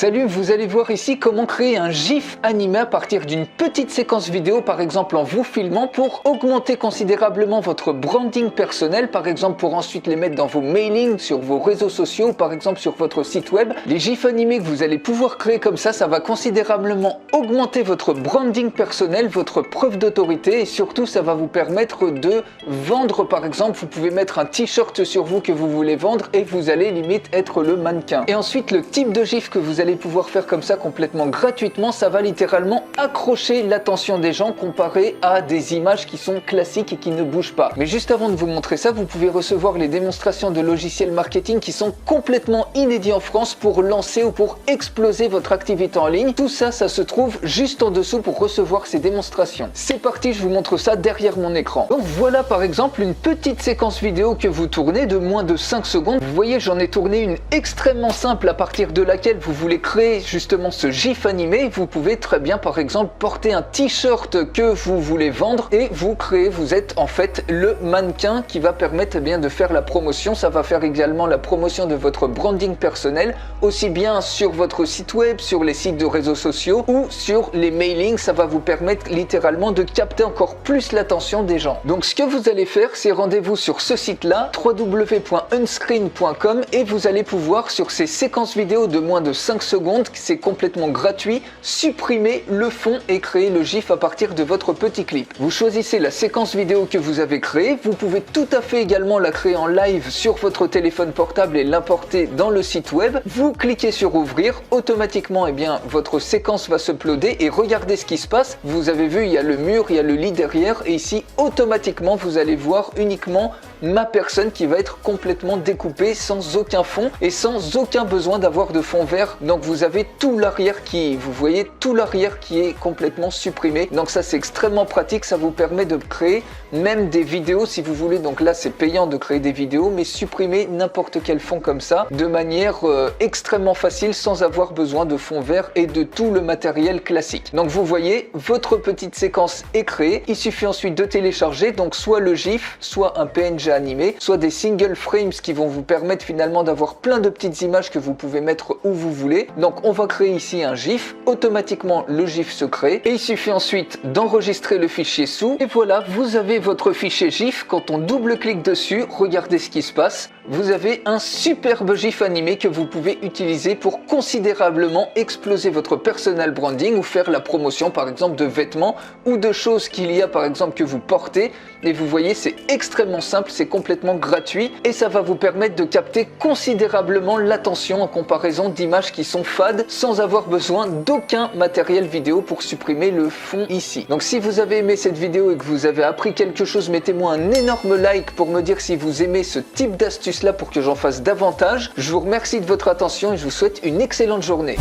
Salut, vous allez voir ici comment créer un GIF animé à partir d'une petite séquence vidéo, par exemple en vous filmant, pour augmenter considérablement votre branding personnel, par exemple pour ensuite les mettre dans vos mailings, sur vos réseaux sociaux, par exemple sur votre site web. Les GIFs animés que vous allez pouvoir créer comme ça va considérablement augmenter votre branding personnel, votre preuve d'autorité, et surtout ça va vous permettre de vendre. Par exemple, vous pouvez mettre un t-shirt sur vous que vous voulez vendre et vous allez limite être le mannequin. Et ensuite, le type de GIF que vous allez pouvoir faire comme ça complètement gratuitement, ça va littéralement accrocher l'attention des gens comparé à des images qui sont classiques et qui ne bougent pas. Mais juste avant de vous montrer ça, vous pouvez recevoir les démonstrations de logiciels marketing qui sont complètement inédits en France pour lancer ou pour exploser votre activité en ligne. Tout ça, ça se trouve juste en dessous pour recevoir ces démonstrations. C'est parti, je vous montre ça derrière mon écran. Donc voilà par exemple une petite séquence vidéo que vous tournez de moins de 5 secondes. Vous voyez, j'en ai tourné une extrêmement simple à partir de laquelle vous voulez créer justement ce GIF animé. Vous pouvez très bien par exemple porter un t-shirt que vous voulez vendre et vous êtes en fait le mannequin qui va permettre bien de faire la promotion. Ça va faire également la promotion de votre branding personnel, aussi bien sur votre site web, sur les sites de réseaux sociaux ou sur les mailings. Ça va vous permettre littéralement de capter encore plus l'attention des gens. Donc ce que vous allez faire, c'est rendez-vous sur ce site-là, www.unscreen.com, et vous allez pouvoir sur ces séquences vidéo de moins de 5 secondes, c'est complètement gratuit, supprimer le fond et créer le GIF à partir de votre petit clip. Vous choisissez la séquence vidéo que vous avez créée, vous pouvez tout à fait également la créer en live sur votre téléphone portable et l'importer dans le site web. Vous cliquez sur ouvrir, automatiquement votre séquence va s'uploader et regardez ce qui se passe. Vous avez vu, il y a le mur, il y a le lit derrière et ici automatiquement vous allez voir uniquement ma personne qui va être complètement découpée sans aucun fond et sans aucun besoin d'avoir de fond vert. Donc vous avez tout l'arrière vous voyez tout l'arrière qui est complètement supprimé. Donc ça c'est extrêmement pratique, ça vous permet de créer même des vidéos si vous voulez. Donc là c'est payant de créer des vidéos, mais supprimer n'importe quel fond comme ça de manière extrêmement facile sans avoir besoin de fond vert et de tout le matériel classique. Donc vous voyez, votre petite séquence est créée. Il suffit ensuite de télécharger donc soit le GIF, soit un PNG animé, soit des single frames qui vont vous permettre finalement d'avoir plein de petites images que vous pouvez mettre où vous voulez. Donc on va créer ici un GIF, automatiquement le GIF se crée et il suffit ensuite d'enregistrer le fichier sous et voilà, vous avez votre fichier GIF. Quand on double-clique dessus, regardez ce qui se passe. Vous avez un superbe GIF animé que vous pouvez utiliser pour considérablement exploser votre personal branding ou faire la promotion par exemple de vêtements ou de choses qu'il y a par exemple que vous portez. Et vous voyez, c'est extrêmement simple, c'est complètement gratuit et ça va vous permettre de capter considérablement l'attention en comparaison d'images qui sont fades sans avoir besoin d'aucun matériel vidéo pour supprimer le fond ici. Donc si vous avez aimé cette vidéo et que vous avez appris quelque chose, mettez-moi un énorme like pour me dire si vous aimez ce type d'astuce là pour que j'en fasse davantage. Je vous remercie de votre attention et je vous souhaite une excellente journée.